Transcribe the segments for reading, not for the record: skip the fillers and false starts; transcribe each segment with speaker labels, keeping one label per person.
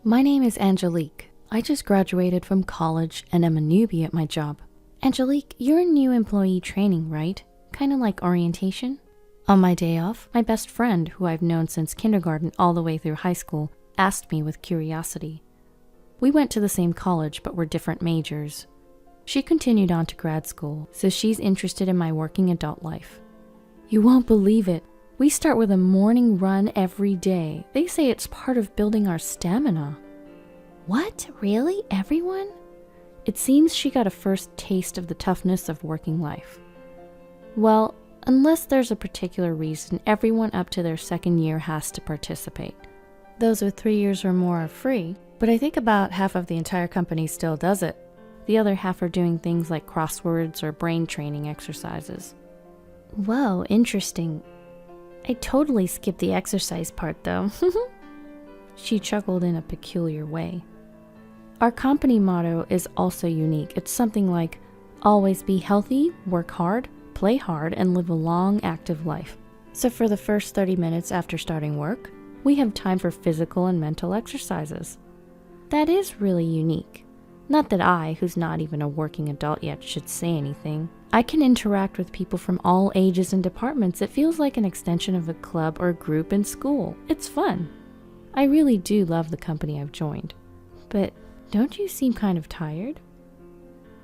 Speaker 1: My name is Angelique. I just graduated from college and am a newbie at my job. Angelique, you're a new employee training, right? Kinda like orientation? On my day off, my best friend, who I've known since kindergarten all the way through high school, asked me with curiosity. We went to the same college, but were different majors. She continued on to grad school, so she's interested in my working adult life. You won't believe it. We start with a morning run every day. They say it's part of building our stamina. What? Really? Everyone? It seems she got a first taste of the toughness of working life. Well, unless there's a particular reason, everyone up to their second year has to participate. Those with 3 years or more are free, but I think about half of the entire company still does it. The other half are doing things like crosswords or brain training exercises. Whoa, interesting. I totally skipped the exercise part though. She chuckled in a peculiar way. Our company motto is also unique. It's something like, always be healthy, work hard, play hard, and live a long, active life. So for the first 30 minutes after starting work, we have time for physical and mental exercises. That is really unique. Not that I, who's not even a working adult yet, should say anything. I can interact with people from all ages and departments. It feels like an extension of a club or group in school. It's fun. I really do love the company I've joined. But don't you seem kind of tired?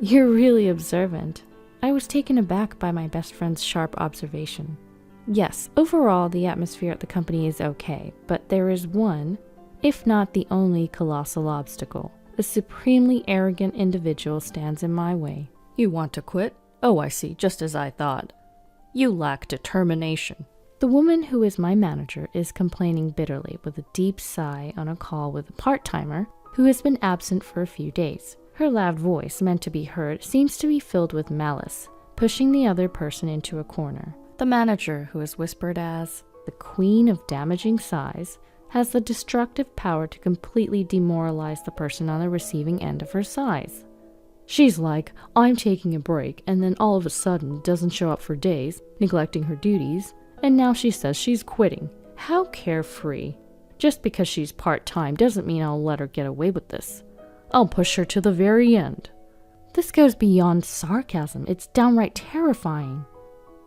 Speaker 1: You're really observant. I was taken aback by my best friend's sharp observation. Yes, overall the atmosphere at the company is okay, but there is one, if not the only colossal obstacle. A supremely arrogant individual stands in my way. You want to quit? Oh, I see, just as I thought. You lack determination. The woman who is my manager is complaining bitterly with a deep sigh on a call with a part-timer who has been absent for a few days. Her loud voice, meant to be heard, seems to be filled with malice, pushing the other person into a corner. The manager, who is whispered as the queen of damaging sighs, has the destructive power to completely demoralize the person on the receiving end of her sighs. She's like, I'm taking a break, and then all of a sudden doesn't show up for days, neglecting her duties, and now she says she's quitting. How carefree. Just because she's part-time doesn't mean I'll let her get away with this. I'll push her to the very end. This goes beyond sarcasm. It's downright terrifying.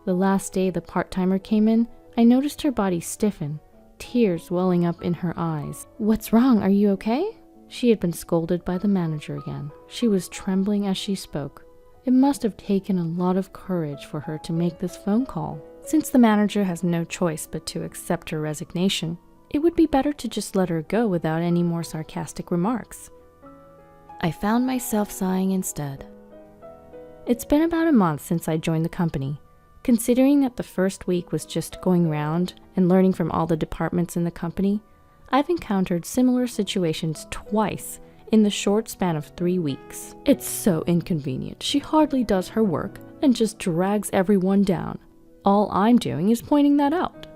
Speaker 1: The last day the part-timer came in, I noticed her body stiffen, tears welling up in her eyes. What's wrong? Are you okay? She had been scolded by the manager again. She was trembling as she spoke. It must have taken a lot of courage for her to make this phone call. Since the manager has no choice but to accept her resignation, it would be better to just let her go without any more sarcastic remarks. I found myself sighing instead. It's been about a month since I joined the company. Considering that the first week was just going round and learning from all the departments in the company, I've encountered similar situations twice in the short span of 3 weeks. It's so inconvenient. She hardly does her work and just drags everyone down. All I'm doing is pointing that out.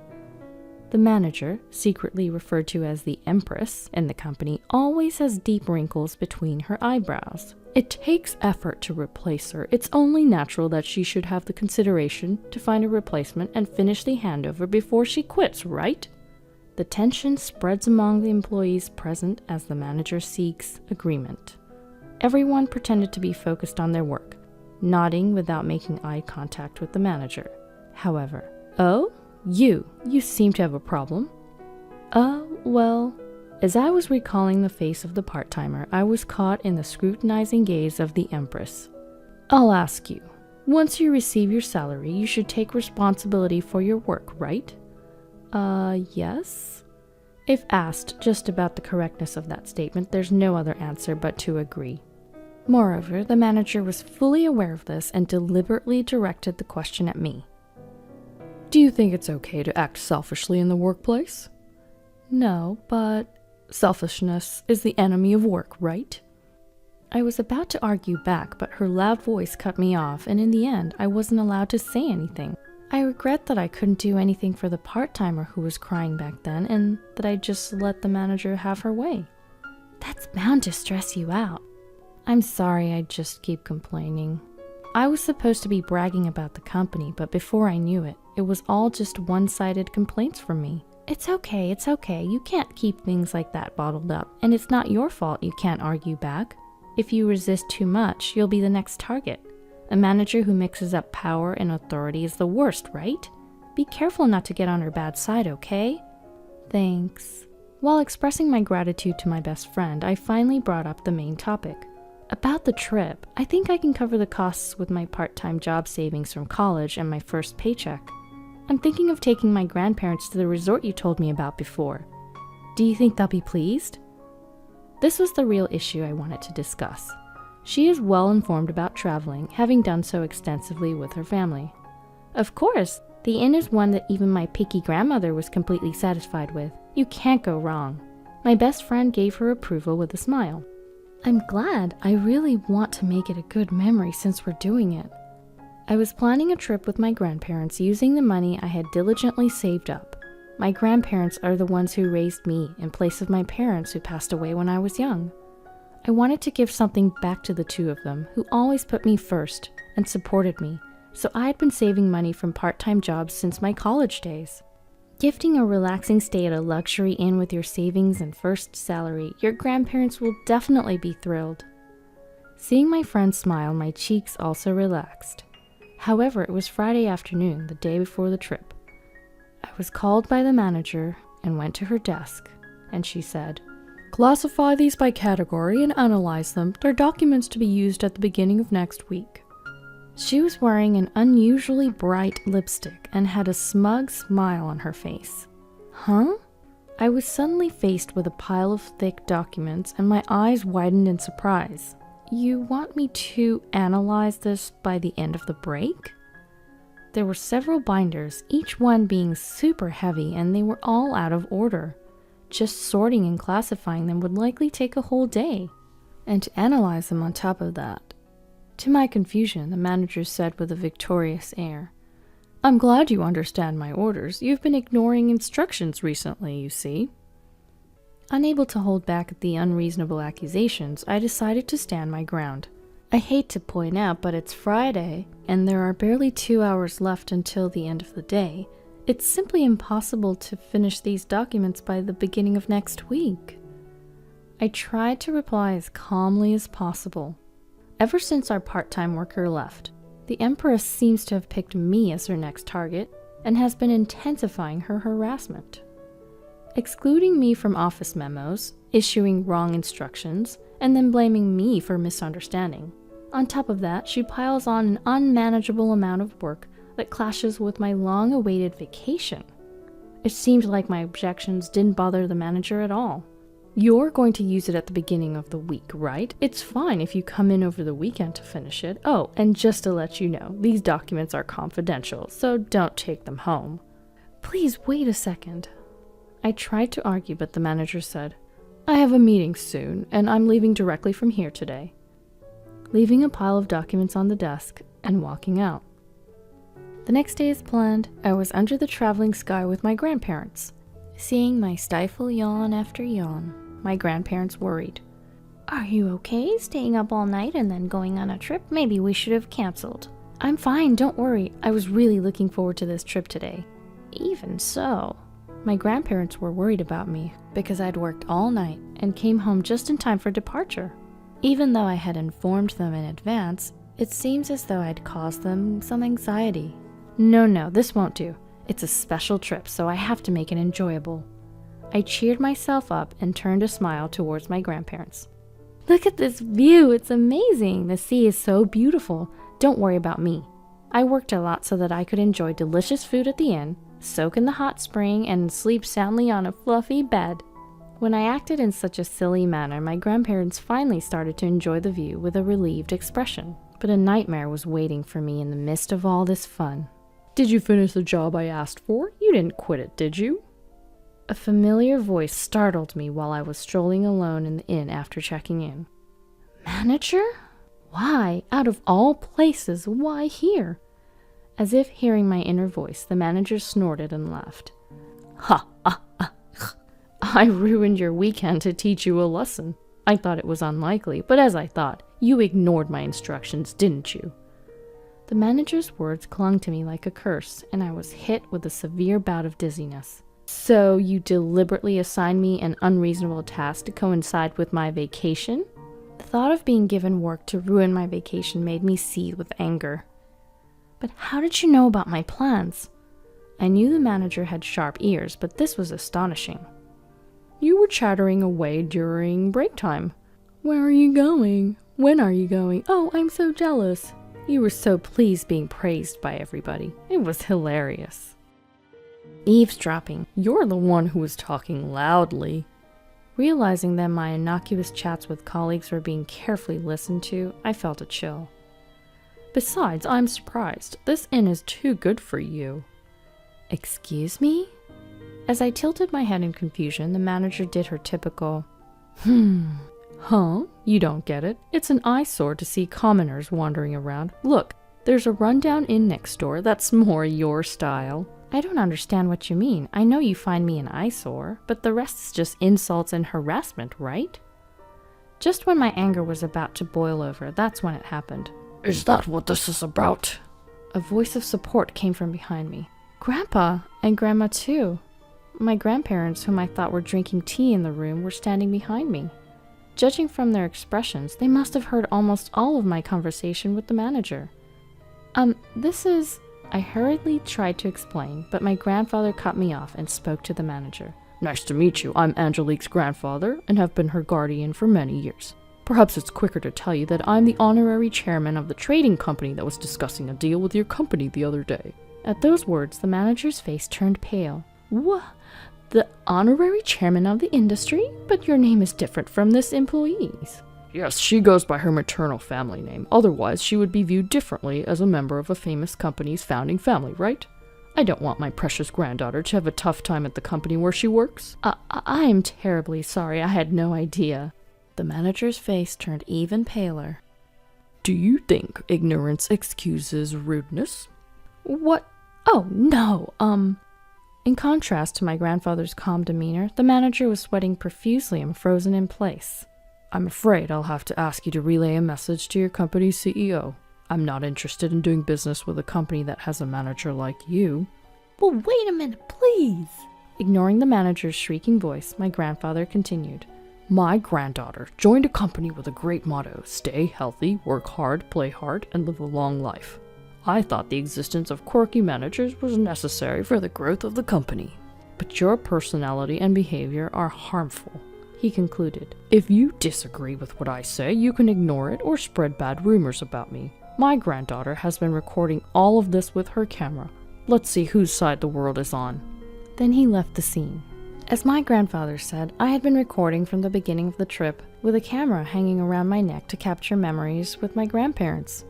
Speaker 1: The manager, secretly referred to as the Empress in the company, always has deep wrinkles between her eyebrows. It takes effort to replace her. It's only natural that she should have the consideration to find a replacement and finish the handover before she quits, right? The tension spreads among the employees present as the manager seeks agreement. Everyone pretended to be focused on their work, nodding without making eye contact with the manager. However, oh? You seem to have a problem. Well, as I was recalling the face of the part-timer, I was caught in the scrutinizing gaze of the Empress. I'll ask you, once you receive your salary, you should take responsibility for your work, right? Yes? If asked just about the correctness of that statement, there's no other answer but to agree. Moreover, the manager was fully aware of this and deliberately directed the question at me. Do you think it's okay to act selfishly in the workplace? No, but selfishness is the enemy of work, right? I was about to argue back, but her loud voice cut me off, and in the end, I wasn't allowed to say anything. I regret that I couldn't do anything for the part-timer who was crying back then, and that I just let the manager have her way. That's bound to stress you out. I'm sorry, I just keep complaining. I was supposed to be bragging about the company, but before I knew it, it was all just one-sided complaints from me. It's okay, it's okay. You can't keep things like that bottled up, and it's not your fault you can't argue back. If you resist too much, you'll be the next target. A manager who mixes up power and authority is the worst, right? Be careful not to get on her bad side, okay? Thanks. While expressing my gratitude to my best friend, I finally brought up the main topic. About the trip, I think I can cover the costs with my part-time job savings from college and my first paycheck. I'm thinking of taking my grandparents to the resort you told me about before. Do you think they'll be pleased? This was the real issue I wanted to discuss. She is well informed about traveling, having done so extensively with her family. Of course, the inn is one that even my picky grandmother was completely satisfied with. You can't go wrong. My best friend gave her approval with a smile. I'm glad. I really want to make it a good memory since we're doing it. I was planning a trip with my grandparents using the money I had diligently saved up. My grandparents are the ones who raised me in place of my parents who passed away when I was young. I wanted to give something back to the two of them who always put me first and supported me, so I had been saving money from part-time jobs since my college days. Gifting a relaxing stay at a luxury inn with your savings and first salary, your grandparents will definitely be thrilled. Seeing my friend smile, my cheeks also relaxed. However, it was Friday afternoon, the day before the trip. I was called by the manager and went to her desk, and she said, "Classify these by category and analyze them. They're documents to be used at the beginning of next week." She was wearing an unusually bright lipstick and had a smug smile on her face. Huh? I was suddenly faced with a pile of thick documents and my eyes widened in surprise. You want me to analyze this by the end of the break? There were several binders, each one being super heavy, and they were all out of order. Just sorting and classifying them would likely take a whole day. And to analyze them on top of that. To my confusion, the manager said with a victorious air, "I'm glad you understand my orders. You've been ignoring instructions recently, you see." Unable to hold back at the unreasonable accusations, I decided to stand my ground. I hate to point out, but it's Friday, and there are barely 2 hours left until the end of the day. It's simply impossible to finish these documents by the beginning of next week. I tried to reply as calmly as possible. Ever since our part-time worker left, the Empress seems to have picked me as her next target and has been intensifying her harassment. Excluding me from office memos, issuing wrong instructions, and then blaming me for misunderstanding. On top of that, she piles on an unmanageable amount of work that clashes with my long-awaited vacation. It seemed like my objections didn't bother the manager at all. "You're going to use it at the beginning of the week, right? It's fine if you come in over the weekend to finish it. Oh, and just to let you know, these documents are confidential, so don't take them home." Please wait a second. I tried to argue, but the manager said, "I have a meeting soon, and I'm leaving directly from here today." Leaving a pile of documents on the desk and walking out. The next day as planned, I was under the traveling sky with my grandparents. Seeing my stifle yawn after yawn, my grandparents worried. "Are you okay, staying up all night and then going on a trip? Maybe we should have canceled." "I'm fine, don't worry. I was really looking forward to this trip today." Even so, my grandparents were worried about me because I'd worked all night and came home just in time for departure. Even though I had informed them in advance, it seems as though I'd caused them some anxiety. No, this won't do. It's a special trip, so I have to make it enjoyable. I cheered myself up and turned a smile towards my grandparents. "Look at this view, it's amazing. The sea is so beautiful. Don't worry about me. I worked a lot so that I could enjoy delicious food at the inn, soak in the hot spring, and sleep soundly on a fluffy bed." When I acted in such a silly manner, my grandparents finally started to enjoy the view with a relieved expression. But a nightmare was waiting for me in the midst of all this fun. "Did you finish the job I asked for? You didn't quit it, did you?" A familiar voice startled me while I was strolling alone in the inn after checking in. "Manager? Why, out of all places, why here?" As if hearing my inner voice, the manager snorted and laughed. "Ha, ha, ha. I ruined your weekend to teach you a lesson. I thought it was unlikely, but as I thought, you ignored my instructions, didn't you?" The manager's words clung to me like a curse, and I was hit with a severe bout of dizziness. So you deliberately assigned me an unreasonable task to coincide with my vacation? The thought of being given work to ruin my vacation made me seethe with anger. But how did you know about my plans? I knew the manager had sharp ears, but this was astonishing. You were chattering away during break time. Where are you going? When are you going? Oh, I'm so jealous. You were so pleased being praised by everybody. It was hilarious. Eavesdropping. You're the one who was talking loudly. Realizing that my innocuous chats with colleagues were being carefully listened to, I felt a chill. Besides, I'm surprised. This inn is too good for you. Excuse me? As I tilted my head in confusion, the manager did her typical, Huh? You don't get it. It's an eyesore to see commoners wandering around. Look, there's a rundown inn next door that's more your style. I don't understand what you mean. I know you find me an eyesore, but the rest is just insults and harassment, right? Just when my anger was about to boil over, that's when it happened. Is that what this is about? A voice of support came from behind me. Grandpa, and Grandma too. My grandparents, whom I thought were drinking tea in the room, were standing behind me. Judging from their expressions, they must have heard almost all of my conversation with the manager. This is... I hurriedly tried to explain, but my grandfather cut me off and spoke to the manager. Nice to meet you. I'm Angelique's grandfather and have been her guardian for many years. Perhaps it's quicker to tell you that I'm the honorary chairman of the trading company that was discussing a deal with your company the other day. At those words, the manager's face turned pale. What? The honorary chairman of the industry? But your name is different from this employee's. Yes, she goes by her maternal family name. Otherwise, she would be viewed differently as a member of a famous company's founding family, right? I don't want my precious granddaughter to have a tough time at the company where she works. I am terribly sorry. I had no idea. The manager's face turned even paler. Do you think ignorance excuses rudeness? What? Oh, no, In contrast to my grandfather's calm demeanor, the manager was sweating profusely and frozen in place. I'm afraid I'll have to ask you to relay a message to your company's CEO. I'm not interested in doing business with a company that has a manager like you. Well, wait a minute, please. Ignoring the manager's shrieking voice, my grandfather continued. My granddaughter joined a company with a great motto, stay healthy, work hard, play hard, and live a long life. I thought the existence of quirky managers was necessary for the growth of the company. But your personality and behavior are harmful, he concluded. If you disagree with what I say, you can ignore it or spread bad rumors about me. My granddaughter has been recording all of this with her camera. Let's see whose side the world is on. Then he left the scene. As my grandfather said, I had been recording from the beginning of the trip, with a camera hanging around my neck to capture memories with my grandparents.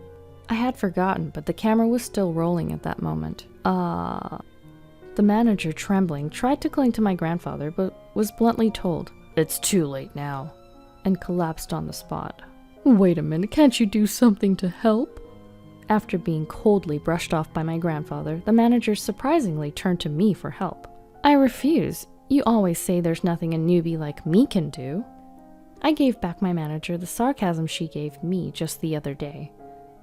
Speaker 1: I had forgotten, but the camera was still rolling at that moment. The manager, trembling, tried to cling to my grandfather, but was bluntly told, It's too late now, and collapsed on the spot. Wait a minute, can't you do something to help? After being coldly brushed off by my grandfather, the manager surprisingly turned to me for help. I refuse. You always say there's nothing a newbie like me can do. I gave back my manager the sarcasm she gave me just the other day.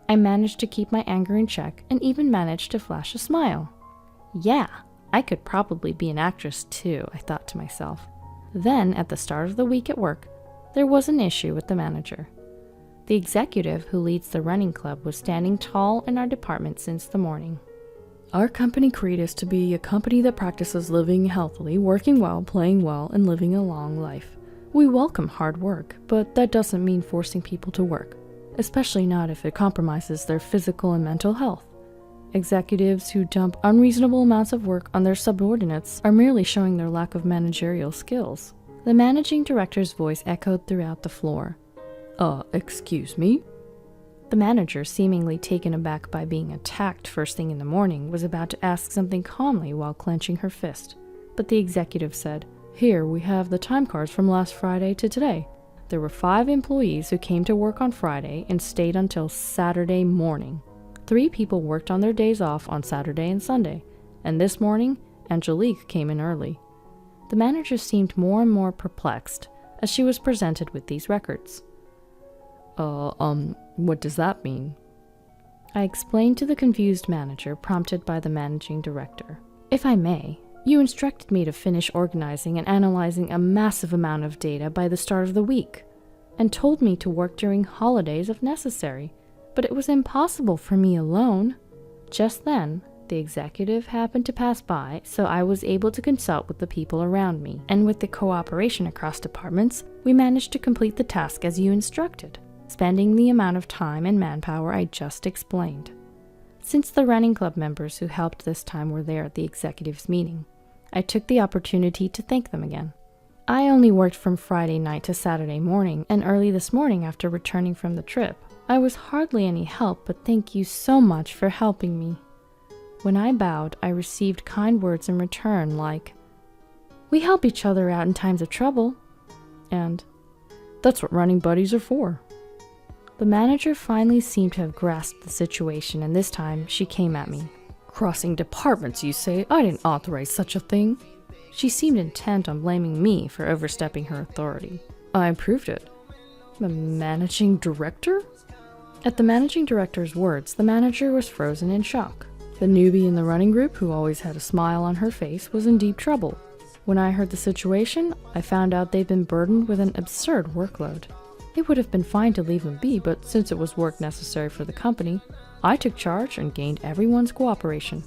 Speaker 1: I managed to keep my anger in check and even managed to flash a smile. Yeah, I could probably be an actress too, I thought to myself. Then, at the start of the week at work, there was an issue with the manager. The executive who leads the running club was standing tall in our department since the morning. Our company creed is to be a company that practices living healthily, working well, playing well, and living a long life. We welcome hard work, but that doesn't mean forcing people to work. Especially not if it compromises their physical and mental health. Executives who dump unreasonable amounts of work on their subordinates are merely showing their lack of managerial skills. The managing director's voice echoed throughout the floor. Excuse me? The manager, seemingly taken aback by being attacked first thing in the morning, was about to ask something calmly while clenching her fist. But the executive said, Here we have the time cards from last Friday to today. There were 5 employees who came to work on Friday and stayed until Saturday morning. 3 people worked on their days off on Saturday and Sunday, and this morning, Angelique came in early. The manager seemed more and more perplexed as she was presented with these records. What does that mean? I explained to the confused manager, prompted by the managing director. If I may, You instructed me to finish organizing and analyzing a massive amount of data by the start of the week, and told me to work during holidays if necessary, but it was impossible for me alone. Just then, the executive happened to pass by, so I was able to consult with the people around me, and with the cooperation across departments, we managed to complete the task as you instructed, spending the amount of time and manpower I just explained. Since the running club members who helped this time were there at the executive's meeting, I took the opportunity to thank them again. I only worked from Friday night to Saturday morning, and early this morning after returning from the trip. I was hardly any help, but thank you so much for helping me. When I bowed, I received kind words in return like, "We help each other out in times of trouble," and "That's what running buddies are for." The manager finally seemed to have grasped the situation, and this time she came at me. "Crossing departments, you say? I didn't authorize such a thing." She seemed intent on blaming me for overstepping her authority. "I approved it." "The managing director?" At the managing director's words, the manager was frozen in shock. The newbie in the running group, who always had a smile on her face, was in deep trouble. When I heard the situation, I found out they'd been burdened with an absurd workload. It would have been fine to leave them be, but since it was work necessary for the company, I took charge and gained everyone's cooperation.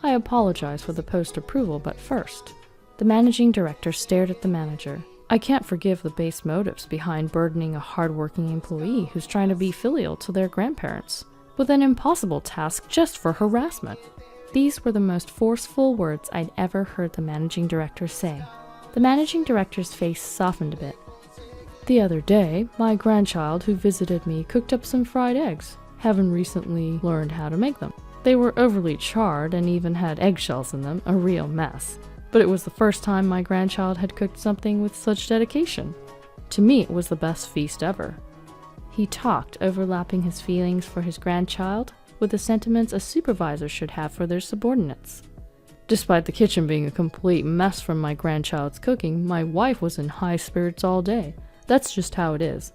Speaker 1: I apologize for the post-approval, but first. The managing director stared at the manager. "I can't forgive the base motives behind burdening a hard-working employee who's trying to be filial to their grandparents with an impossible task just for harassment." These were the most forceful words I'd ever heard the managing director say. The managing director's face softened a bit. "The other day, my grandchild who visited me cooked up some fried eggs. Haven't recently learned how to make them. They were overly charred and even had eggshells in them, a real mess. But it was the first time my grandchild had cooked something with such dedication. To me, it was the best feast ever." He talked, overlapping his feelings for his grandchild with the sentiments a supervisor should have for their subordinates. "Despite the kitchen being a complete mess from my grandchild's cooking, my wife was in high spirits all day. That's just how it is.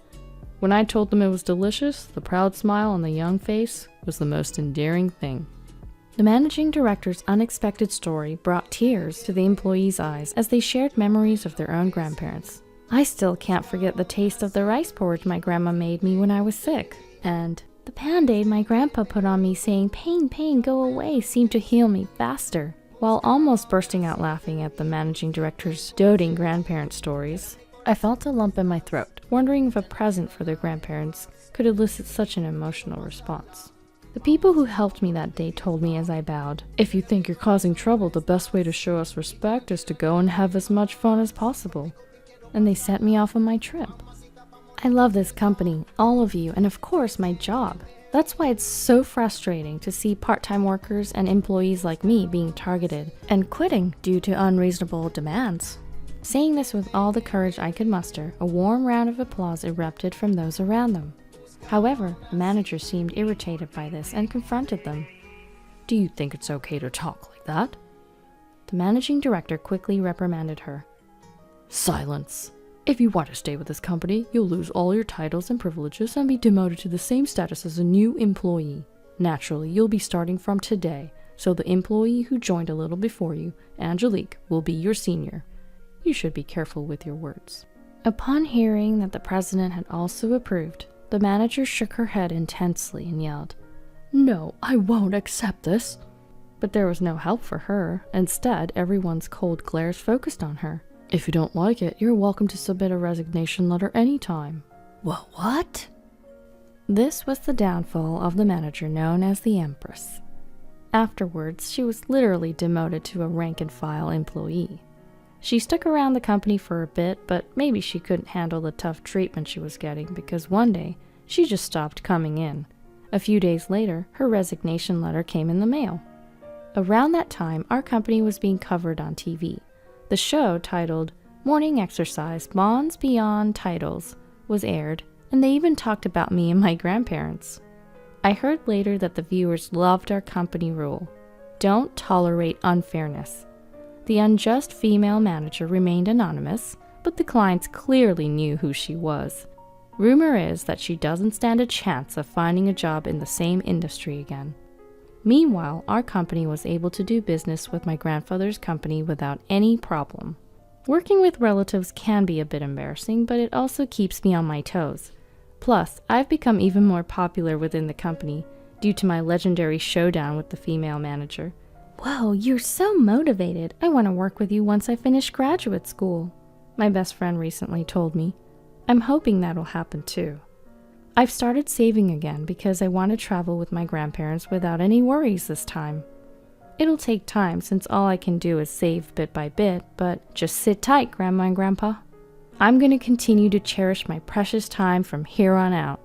Speaker 1: When I told them it was delicious, the proud smile on the young face was the most endearing thing." The managing director's unexpected story brought tears to the employees' eyes as they shared memories of their own grandparents. "I still can't forget the taste of the rice porridge my grandma made me when I was sick. And the Band-Aid my grandpa put on me saying, 'Pain, pain, go away,' seemed to heal me faster." While almost bursting out laughing at the managing director's doting grandparent stories, I felt a lump in my throat, wondering if a present for their grandparents could elicit such an emotional response. The people who helped me that day told me as I bowed, "If you think you're causing trouble, the best way to show us respect is to go and have as much fun as possible." And they sent me off on my trip. I love this company, all of you, and of course my job. That's why it's so frustrating to see part-time workers and employees like me being targeted and quitting due to unreasonable demands. Saying this with all the courage I could muster, a warm round of applause erupted from those around them. However, the manager seemed irritated by this and confronted them. "Do you think it's okay to talk like that?" The managing director quickly reprimanded her. "Silence. If you want to stay with this company, you'll lose all your titles and privileges and be demoted to the same status as a new employee. Naturally, you'll be starting from today, so the employee who joined a little before you, Angelique, will be your senior. You should be careful with your words." Upon hearing that the president had also approved, the manager shook her head intensely and yelled, "No, I won't accept this." But there was no help for her. Instead, everyone's cold glares focused on her. "If you don't like it, you're welcome to submit a resignation letter anytime." Well, what? This was the downfall of the manager known as the Empress. Afterwards, she was literally demoted to a rank-and-file employee. She stuck around the company for a bit, but maybe she couldn't handle the tough treatment she was getting because one day, she just stopped coming in. A few days later, her resignation letter came in the mail. Around that time, our company was being covered on TV. The show, titled Morning Exercise Bonds Beyond Titles, was aired, and they even talked about me and my grandparents. I heard later that the viewers loved our company rule: don't tolerate unfairness. The unjust female manager remained anonymous, but the clients clearly knew who she was. Rumor is that she doesn't stand a chance of finding a job in the same industry again. Meanwhile, our company was able to do business with my grandfather's company without any problem. Working with relatives can be a bit embarrassing, but it also keeps me on my toes. Plus, I've become even more popular within the company due to my legendary showdown with the female manager. Whoa, you're so motivated. I want to work with you once I finish graduate school, my best friend recently told me. I'm hoping that'll happen too. I've started saving again because I want to travel with my grandparents without any worries this time. It'll take time since all I can do is save bit by bit, but just sit tight, Grandma and Grandpa. I'm going to continue to cherish my precious time from here on out.